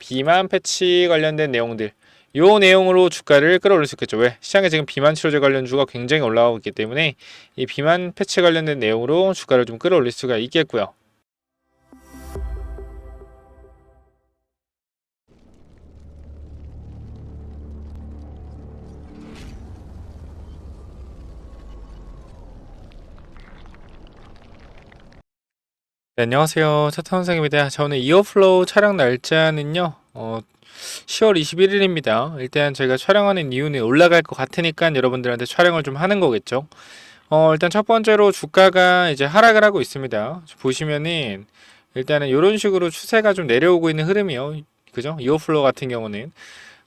비만 패치 관련된 내용들, 요 내용으로 주가를 끌어올릴 수 있겠죠. 왜? 시장에 지금 비만 치료제 관련주가 굉장히 올라가고 있기 때문에 이 비만 패치 관련된 내용으로 주가를 좀 끌어올릴 수가 있겠고요. 네, 안녕하세요. 차탄원상입니다. 저는 이어플로우 촬영 날짜는요, 10월 21일입니다. 일단 제가 촬영하는 이유는 올라갈 것 같으니까 여러분들한테 촬영을 좀 하는 거겠죠. 일단 첫 번째로 주가가 이제 하락을 하고 있습니다. 보시면은 일단은 이런 식으로 추세가 좀 내려오고 있는 흐름이요. 그죠? 이어플로우 같은 경우는.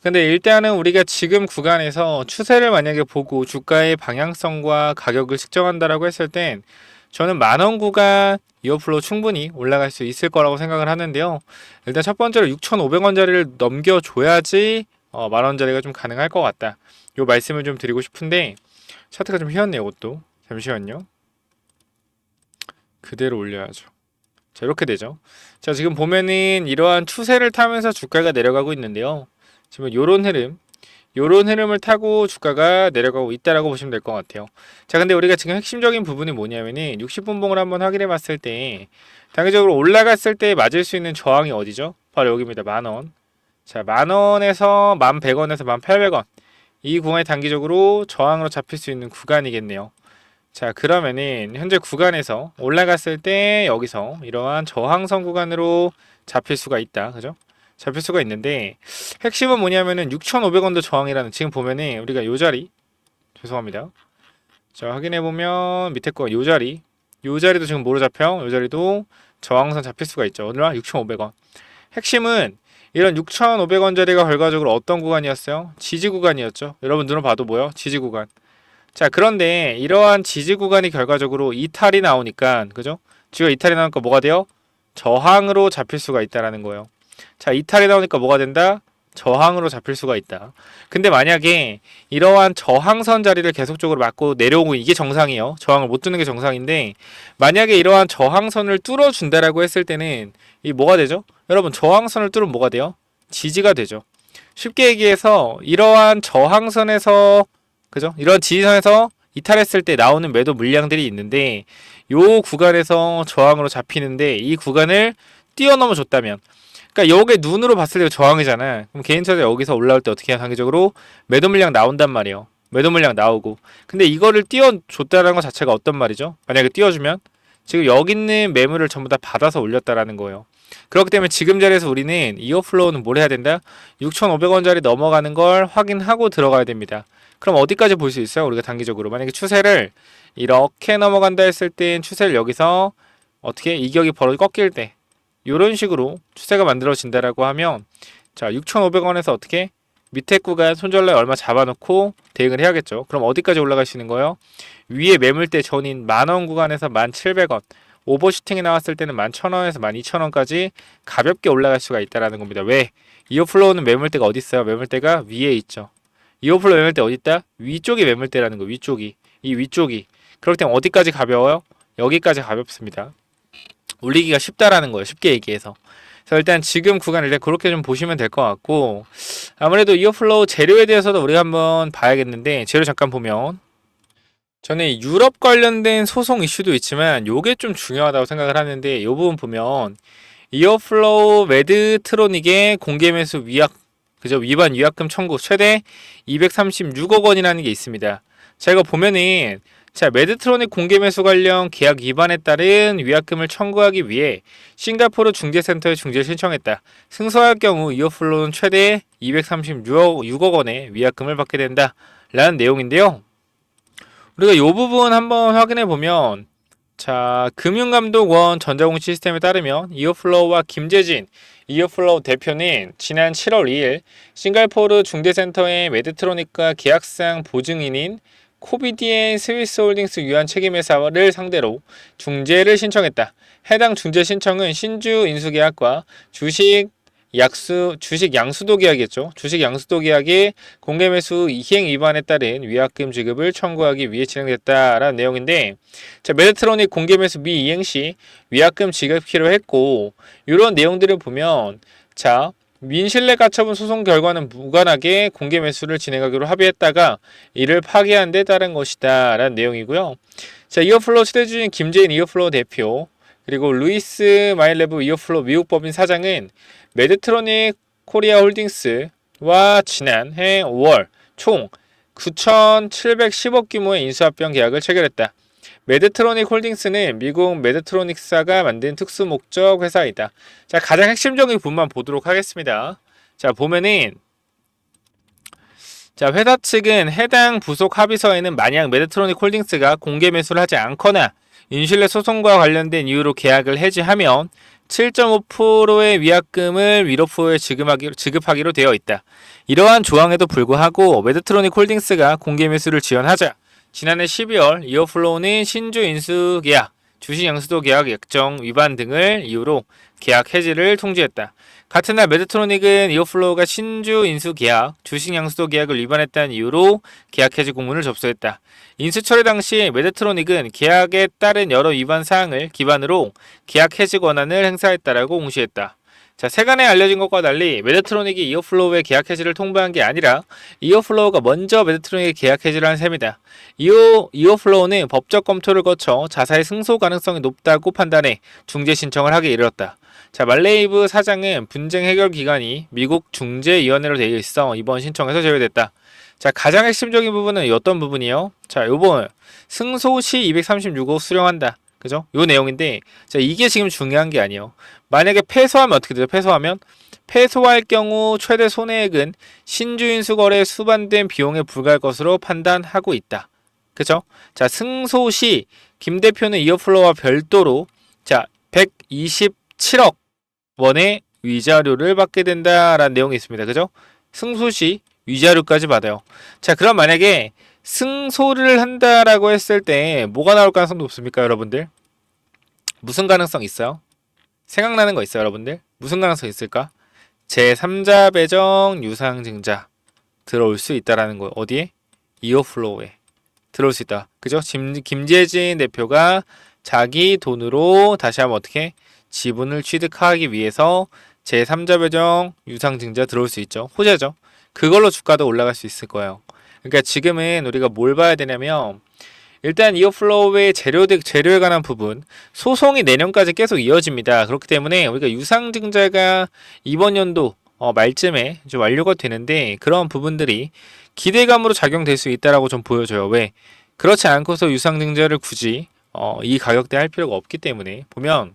근데 일단은 우리가 지금 구간에서 추세를 만약에 보고 주가의 방향성과 가격을 측정한다라고 했을 땐 저는 만원 구간 이어플로우 충분히 올라갈 수 있을 거라고 생각을 하는데요. 일단 첫 번째로 6,500원짜리를 넘겨줘야지 만원짜리가 좀 가능할 것 같다. 요 말씀을 좀 드리고 싶은데 차트가 좀 휘었네요. 이것도 잠시만요. 그대로 올려야죠. 자, 이렇게 되죠. 자, 지금 보면은 이러한 추세를 타면서 주가가 내려가고 있는데요. 지금 요런 흐름을 타고 주가가 내려가고 있다라고 보시면 될 것 같아요. 자, 근데 우리가 지금 핵심적인 부분이 뭐냐면은 60분봉을 한번 확인해 봤을 때 단기적으로 올라갔을 때 맞을 수 있는 저항이 어디죠? 바로 여기입니다. 만원. 자, 만원에서 1100원에서 1800원. 이 구간이 단기적으로 저항으로 잡힐 수 있는 구간이겠네요. 자, 그러면은 현재 구간에서 올라갔을 때 여기서 이러한 저항선 구간으로 잡힐 수가 있다. 그죠? 잡힐 수가 있는데 핵심은 뭐냐면은 6,500원도 저항이라는, 지금 보면은 우리가 요 자리, 죄송합니다. 자, 확인해 보면 밑에 거 요 자리, 요 자리도 지금 뭐로 잡혀? 요 자리도 저항선 잡힐 수가 있죠. 얼마? 6,500원. 핵심은 이런 6,500원짜리가 결과적으로 어떤 구간이었어요? 지지 구간이었죠. 여러분 눈으로 봐도 뭐요? 지지 구간. 자, 그런데 이러한 지지 구간이 결과적으로 이탈이 나오니까, 그죠? 지금 이탈이 나오니까 뭐가 돼요? 저항으로 잡힐 수가 있다라는 거예요. 자, 이탈이 나오니까 뭐가 된다? 저항으로 잡힐 수가 있다. 근데 만약에 이러한 저항선 자리를 계속적으로 맞고 내려오고, 이게 정상이에요. 저항을 못 뚫는 게 정상인데, 만약에 이러한 저항선을 뚫어준다라고 했을 때는 이 뭐가 되죠? 여러분, 저항선을 뚫으면 뭐가 돼요? 지지가 되죠. 쉽게 얘기해서 이러한 저항선에서, 그죠? 이런 지지선에서 이탈했을 때 나오는 매도 물량들이 있는데, 요 구간에서 저항으로 잡히는데 이 구간을 뛰어넘어 줬다면, 그러니까 여기 눈으로 봤을 때 저항이잖아. 그럼 개인 차트 여기서 올라올 때 어떻게 해야 단기적으로 매도 물량 나온단 말이에요. 매도 물량 나오고. 근데 이거를 띄워줬다라는 것 자체가 어떤 말이죠? 만약에 띄워주면 지금 여기 있는 매물을 전부 다 받아서 올렸다라는 거예요. 그렇기 때문에 지금 자리에서 우리는 이어플로우는 뭘 해야 된다? 6,500원짜리 넘어가는 걸 확인하고 들어가야 됩니다. 그럼 어디까지 볼 수 있어요? 우리가 단기적으로 만약에 추세를 이렇게 넘어간다 했을 땐 추세를 여기서 어떻게 이격이 벌어 꺾일 때 이런 식으로 추세가 만들어진다라고 하면, 자, 6,500원에서 어떻게 밑에 구간 손절라에 얼마 잡아놓고 대응을 해야겠죠. 그럼 어디까지 올라갈 수 있는 거예요? 위에 매물대 전인 만원 구간에서 1,700원, 오버슈팅이 나왔을 때는 11,000원에서 12,000원까지 가볍게 올라갈 수가 있다라는 겁니다. 왜? 이어플로우는 매물대가 어디 있어요? 매물대가 위에 있죠. 이어플로우 매물대 어디 있다? 위쪽이 매물대라는 거. 위쪽이, 이 위쪽이. 그럴 땐 어디까지 가벼워요? 여기까지 가볍습니다. 올리기가 쉽다라는 거예요. 쉽게 얘기해서. 그래서 일단 지금 구간을 일단 그렇게 좀 보시면 될 것 같고, 아무래도 이어플로우 재료에 대해서도 우리가 한번 봐야겠는데, 재료 잠깐 보면 저는 유럽 관련된 소송 이슈도 있지만 요게 좀 중요하다고 생각을 하는데, 요 부분 보면 이어플로우 매드트로닉의 공개매수 위약, 그죠? 위반 위약금 청구 최대 236억 원이라는 게 있습니다. 자, 이거 보면은, 자, 매드트로닉 공개매수 관련 계약 위반에 따른 위약금을 청구하기 위해 싱가포르 중재센터에 중재 신청했다. 승소할 경우 이어플로우는 최대 236억 원의 위약금을 받게 된다 라는 내용인데요. 우리가 이 부분 한번 확인해 보면, 자, 금융감독원 전자공 시스템에 따르면 이어플로우와 김재진 이어플로우 대표는 지난 7월 2일 싱가포르 중재센터의 매드트로닉과 계약상 보증인인 코비디엔 스위스홀딩스 유한 책임회사를 상대로 중재를 신청했다. 해당 중재 신청은 신주 인수계약과 주식 양수도 계약이겠죠. 주식 양수도 계약의 공개매수 이행 위반에 따른 위약금 지급을 청구하기 위해 진행됐다라는 내용인데, 자, 매드트로닉 공개매수 미이행 시 위약금 지급키로 했고, 이런 내용들을 보면, 자, 민실내 가처분 소송 결과는 무관하게 공개 매수를 진행하기로 합의했다가 이를 파기한 데 따른 것이다 라는 내용이고요. 자, 이어플로우 최대주주인 김재인 이어플로우 대표 그리고 루이스 마일레브 이어플로우 미국 법인 사장은 메드트로닉 코리아 홀딩스와 지난해 5월 총 9,710억 규모의 인수합병 계약을 체결했다. 메드트로닉 홀딩스는 미국 메드트로닉사가 만든 특수목적 회사이다. 자, 가장 핵심적인 부분만 보도록 하겠습니다. 자, 보면은 자, 회사 측은 해당 부속 합의서에는 만약 메드트로닉 홀딩스가 공개 매수를 하지 않거나 인슐레 소송과 관련된 이유로 계약을 해지하면 7.5%의 위약금을 위로프에 지급하기로 되어 있다. 이러한 조항에도 불구하고 메드트로닉 홀딩스가 공개 매수를 지원하자 지난해 12월 이어플로우는 신주 인수 계약, 주식 양수도 계약 약정 위반 등을 이유로 계약 해지를 통지했다. 같은 날 메드트로닉은 이어플로우가 신주 인수 계약, 주식 양수도 계약을 위반했다는 이유로 계약 해지 공문을 접수했다. 인수 처리 당시 메드트로닉은 계약에 따른 여러 위반 사항을 기반으로 계약 해지 권한을 행사했다라고 공시했다. 자, 세간에 알려진 것과 달리 메드트로닉이 이어플로우의 계약 해지를 통보한 게 아니라 이어플로우가 먼저 메드트로닉의 계약 해지를 한 셈이다. 이어플로우는 법적 검토를 거쳐 자사의 승소 가능성이 높다고 판단해 중재 신청을 하게 이르렀다. 자, 말레이브 사장은 분쟁 해결 기관이 미국 중재위원회로 되어 있어 이번 신청에서 제외됐다. 자, 가장 핵심적인 부분은 어떤 부분이요? 자, 요번 승소 시 236억 수령한다. 그죠? 요 내용인데, 자, 이게 지금 중요한 게 아니에요. 만약에 패소하면 어떻게 돼요? 패소할 경우 최대 손해액은 신주인수 거래에 수반된 비용에 불과할 것으로 판단하고 있다. 그죠? 자, 승소 시 김 대표는 이어플로우와 별도로 자, 127억 원의 위자료를 받게 된다라는 내용이 있습니다. 그죠? 승소 시 위자료까지 받아요. 자, 그럼 만약에 승소를 한다라고 했을 때 뭐가 나올 가능성이 높습니까, 여러분들? 무슨 가능성 있어요? 생각나는 거 있어요, 여러분들? 무슨 가능성 있을까? 제3자 배정 유상증자 들어올 수 있다라는 거. 어디에? 이어플로우에 들어올 수 있다. 그죠? 김재진 대표가 자기 돈으로 다시 한번 어떻게 지분을 취득하기 위해서 제3자 배정 유상증자 들어올 수 있죠. 호재죠. 그걸로 주가도 올라갈 수 있을 거예요. 그러니까 지금은 우리가 뭘 봐야 되냐면 일단 이어플로우의 재료에 관한 부분 소송이 내년까지 계속 이어집니다. 그렇기 때문에 우리가 유상증자가 이번 연도 말쯤에 좀 완료가 되는데 그런 부분들이 기대감으로 작용될 수 있다라고 좀 보여져요. 왜? 그렇지 않고서 유상증자를 굳이 이 가격대에 할 필요가 없기 때문에 보면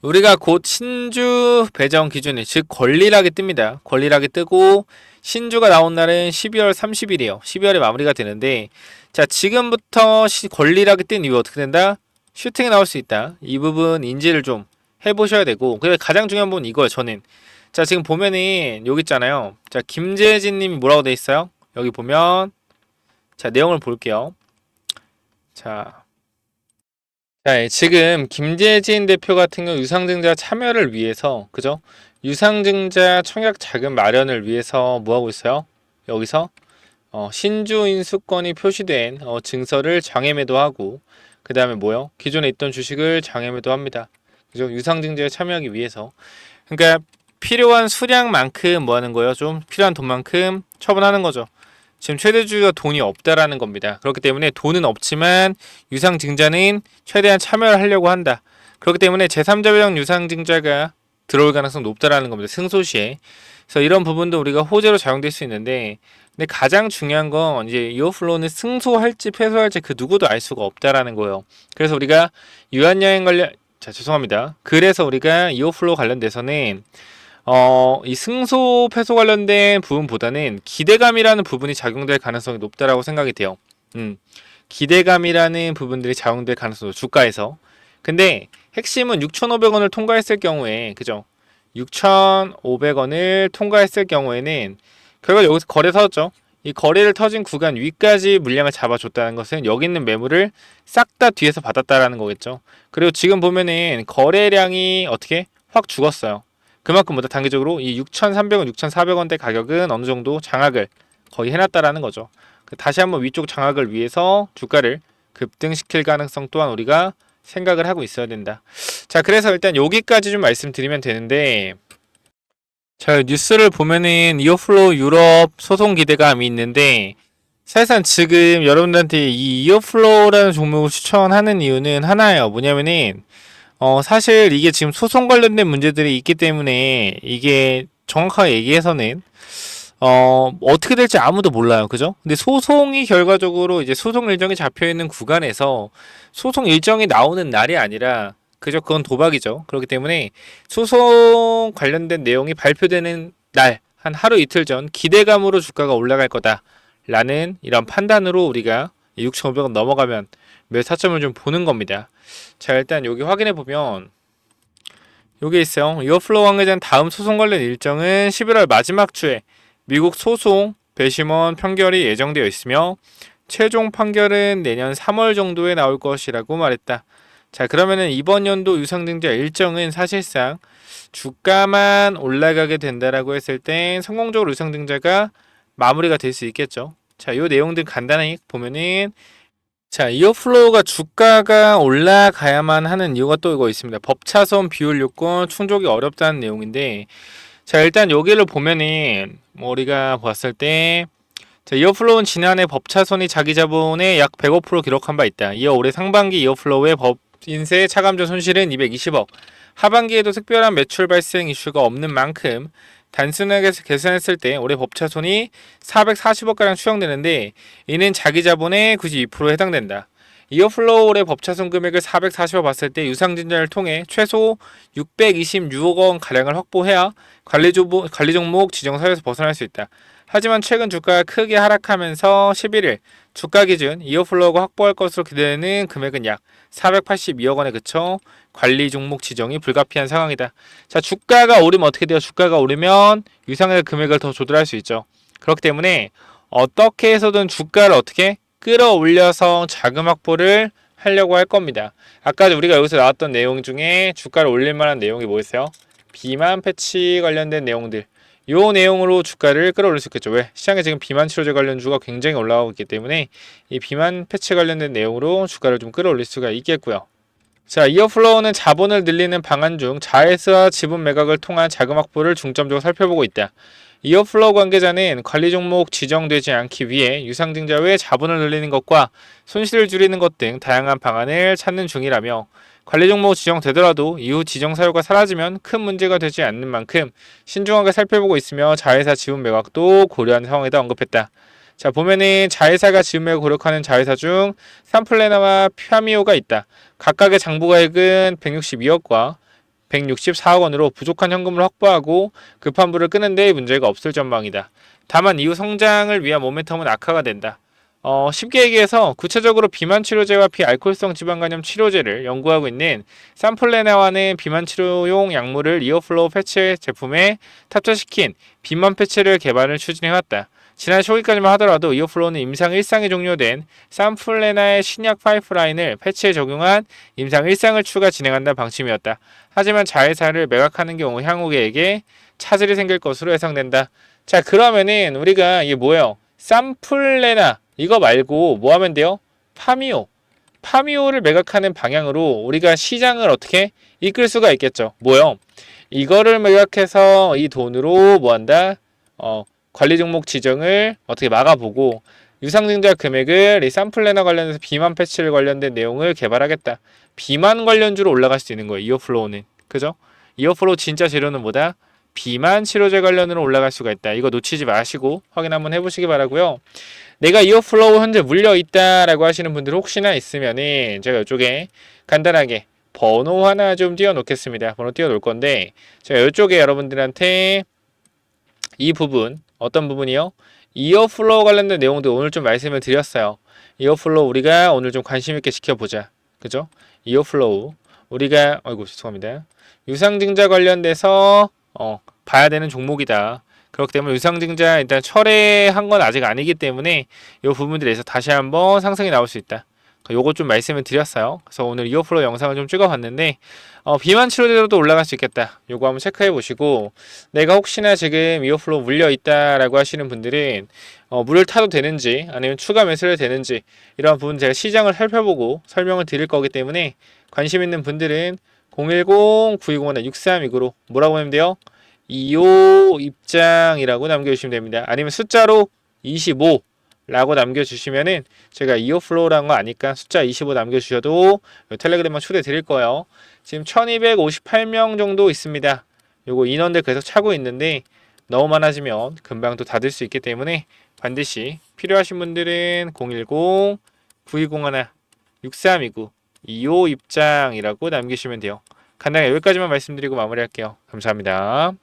우리가 곧 신주 배정 기준이 즉 권리락이 뜹니다. 권리락이 뜨고 신주가 나온 날은 12월 30일이에요. 12월에 마무리가 되는데 자, 지금부터 권리락이 뜬 이후 어떻게 된다? 슈팅이 나올 수 있다. 이 부분 인지를 좀 해보셔야 되고 그리고 가장 중요한 부분은 이거예요. 저는 자, 지금 보면은 여기 있잖아요. 자, 김재진 님이 뭐라고 돼 있어요? 여기 보면 자, 내용을 볼게요. 자, 지금 김재진 대표 같은 경우 유상증자 참여를 위해서 그죠? 유상증자 청약 자금 마련을 위해서 뭐 하고 있어요? 여기서 신주 인수권이 표시된 증서를 장외 매도하고 그 다음에 뭐요? 기존에 있던 주식을 장외 매도합니다. 그죠? 유상증자에 참여하기 위해서. 그러니까 필요한 수량만큼 뭐 하는 거예요? 좀 필요한 돈만큼 처분하는 거죠. 지금 최대주주가 돈이 없다라는 겁니다. 그렇기 때문에 돈은 없지만 유상증자는 최대한 참여를 하려고 한다. 그렇기 때문에 제3자 배정 유상증자가 들어올 가능성이 높다라는 겁니다. 승소시에. 그래서 이런 부분도 우리가 호재로 작용될 수 있는데 근데 가장 중요한 건 이제 이어플로우는 승소할지 패소할지 그 누구도 알 수가 없다라는 거예요. 그래서 우리가 유한여행 죄송합니다. 그래서 우리가 이어플로우 관련돼서는 이 승소 패소 관련된 부분보다는 기대감이라는 부분이 작용될 가능성이 높다라고 생각이 돼요. 기대감이라는 부분들이 작용될 가능성이 주가에서. 근데 핵심은 6,500원을 통과했을 경우에 그죠? 6,500원을 통과했을 경우에는 결국 여기서 거래 터졌죠. 이 거래를 터진 구간 위까지 물량을 잡아줬다는 것은 여기 있는 매물을 싹 다 뒤에서 받았다라는 거겠죠. 그리고 지금 보면은 거래량이 어떻게 확 죽었어요. 그만큼 뭐다 단기적으로 이 6,300원, 6,400원대 가격은 어느 정도 장악을 거의 해놨다라는 거죠. 다시 한번 위쪽 장악을 위해서 주가를 급등시킬 가능성 또한 우리가 생각을 하고 있어야 된다. 자, 그래서 일단 여기까지 좀 말씀드리면 되는데 자, 뉴스를 보면은 이어플로우 유럽 소송 기대감이 있는데 사실상 지금 여러분들한테 이 이어플로우라는 종목을 추천하는 이유는 하나예요. 뭐냐면은 사실 이게 지금 소송 관련된 문제들이 있기 때문에 이게 정확하게 얘기해서는 어떻게 될지 아무도 몰라요. 그죠? 근데 소송이 결과적으로 이제 소송 일정이 잡혀 있는 구간에서 소송 일정이 나오는 날이 아니라 그죠? 그건 도박이죠. 그렇기 때문에 소송 관련된 내용이 발표되는 날, 한 하루 이틀 전 기대감으로 주가가 올라갈 거다라는 이런 판단으로 우리가 6,500원 넘어가면 몇 타점을 좀 보는 겁니다. 자, 일단 여기 확인해 보면 여기 있어요. 이어플로우 관계자는 다음 소송 관련 일정은 11월 마지막 주에 미국 소송 배심원 판결이 예정되어 있으며 최종 판결은 내년 3월 정도에 나올 것이라고 말했다. 자, 그러면은 이번 연도 유상증자 일정은 사실상 주가만 올라가게 된다라고 했을 땐 성공적으로 유상증자가 마무리가 될 수 있겠죠. 자, 이 내용들 간단히 보면은 자, 이어플로우가 주가가 올라가야만 하는 이유가 또 이거 있습니다. 법차손 비율 요건 충족이 어렵다는 내용인데, 자, 일단 여기를 보면은, 뭐 우리가 봤을 때, 자, 이어플로우는 지난해 법차손이 자기 자본의 약 105% 기록한 바 있다. 이어 올해 상반기 이어플로우의 법인세 차감전 손실은 220억. 하반기에도 특별한 매출 발생 이슈가 없는 만큼 단순하게 계산했을 때 올해 법차손이 440억가량 추정되는데 이는 자기 자본의 92%에 해당된다. 이어플로우 올해 법차손 금액을 440억 봤을 때 유상증자를 통해 최소 626억 원 가량을 확보해야 관리 종목 지정 사유에서 벗어날 수 있다. 하지만 최근 주가가 크게 하락하면서 11일 주가 기준 이어플로우가 확보할 것으로 기대되는 금액은 약 482억 원에 그쳐 관리 종목 지정이 불가피한 상황이다. 자, 주가가 오르면 어떻게 돼요? 주가가 오르면 유상의 금액을 더 조달할 수 있죠. 그렇기 때문에 어떻게 해서든 주가를 어떻게 끌어올려서 자금 확보를 하려고 할 겁니다. 아까 우리가 여기서 나왔던 내용 중에 주가를 올릴 만한 내용이 뭐였어요? 비만 패치 관련된 내용들. 요 내용으로 주가를 끌어올릴 수 있겠죠. 왜? 시장에 지금 비만 치료제 관련주가 굉장히 올라가고 있기 때문에 이 비만 패치 관련된 내용으로 주가를 좀 끌어올릴 수가 있겠고요. 자, 이어플로우는 자본을 늘리는 방안 중 자회사 지분 매각을 통한 자금 확보를 중점적으로 살펴보고 있다. 이어플로우 관계자는 관리 종목 지정되지 않기 위해 유상증자 외 자본을 늘리는 것과 손실을 줄이는 것 등 다양한 방안을 찾는 중이라며 관리 종목 지정되더라도 이후 지정 사유가 사라지면 큰 문제가 되지 않는 만큼 신중하게 살펴보고 있으며 자회사 지분 매각도 고려하는 상황이다 언급했다. 자, 보면은 자회사가 지분 매각 고려하는 자회사 중 삼플레나와 파미오가 있다. 각각의 장부가액은 162억과 164억 원으로 부족한 현금을 확보하고 급한 불을 끄는 데 문제가 없을 전망이다. 다만 이후 성장을 위한 모멘텀은 악화가 된다. 쉽게 얘기해서 구체적으로 비만 치료제와 비알코올성 지방간염 치료제를 연구하고 있는 산플레나와는 비만 치료용 약물을 이어플로우 패치 제품에 탑재시킨 비만 패치를 개발을 추진해왔다. 지난 초기까지만 하더라도 이어플로우는 임상 1상이 종료된 산플레나의 신약 파이프라인을 패치에 적용한 임상 1상을 추가 진행한다는 방침이었다. 하지만 자회사를 매각하는 경우 향후계에게 차질이 생길 것으로 예상된다. 자, 그러면은 우리가 이게 뭐예요? 산플레나 이거 말고 뭐 하면 돼요? 파미오. 파미오를 매각하는 방향으로 우리가 시장을 어떻게 이끌 수가 있겠죠. 뭐요? 이거를 매각해서 이 돈으로 뭐 한다? 관리 종목 지정을 어떻게 막아보고 유상증자 금액을 이 산플래너 관련해서 비만 패치를 관련된 내용을 개발하겠다. 비만 관련주로 올라갈 수 있는 거예요. 이어플로우는. 그죠? 이어플로우 진짜 재료는 뭐다? 비만 치료제 관련으로 올라갈 수가 있다. 이거 놓치지 마시고 확인 한번 해보시기 바라고요. 내가 이어플로우 현재 물려 있다라고 하시는 분들 혹시나 있으면은 제가 이쪽에 간단하게 번호 하나 좀 띄워 놓겠습니다. 번호 띄워 놓을 건데 제가 이쪽에 여러분들한테 이 부분 어떤 부분이요? 이어플로우 관련된 내용도 오늘 좀 말씀을 드렸어요. 이어플로우 우리가 오늘 좀 관심 있게 지켜보자. 그죠? 이어플로우 우리가 아이고 죄송합니다. 유상증자 관련돼서 봐야 되는 종목이다. 그렇기 때문에 유상증자 일단 철회한 건 아직 아니기 때문에 이 부분들에서 다시 한번 상승이 나올 수 있다. 요거 좀 말씀을 드렸어요. 그래서 오늘 이어플로우 영상을 좀 찍어봤는데 비만 치료제로도 올라갈 수 있겠다. 요거 한번 체크해 보시고 내가 혹시나 지금 이어플로우 물려 있다라고 하시는 분들은 물을 타도 되는지 아니면 추가 매수를 되는지 이런 부분 제가 시장을 살펴보고 설명을 드릴 거기 때문에 관심 있는 분들은 010-9201-6329로 뭐라고 하면 돼요? 2호 입장이라고 남겨주시면 됩니다. 아니면 숫자로 25라고 남겨주시면은 제가 2호 플로우라는 거 아니까 숫자 25 남겨주셔도 텔레그램만 초대 드릴 거예요. 지금 1258명 정도 있습니다. 요거 인원들 계속 차고 있는데 너무 많아지면 금방 또 닫을 수 있기 때문에 반드시 필요하신 분들은 010-9201-6329 2호 입장이라고 남기시면 돼요. 간단하게 여기까지만 말씀드리고 마무리할게요. 감사합니다.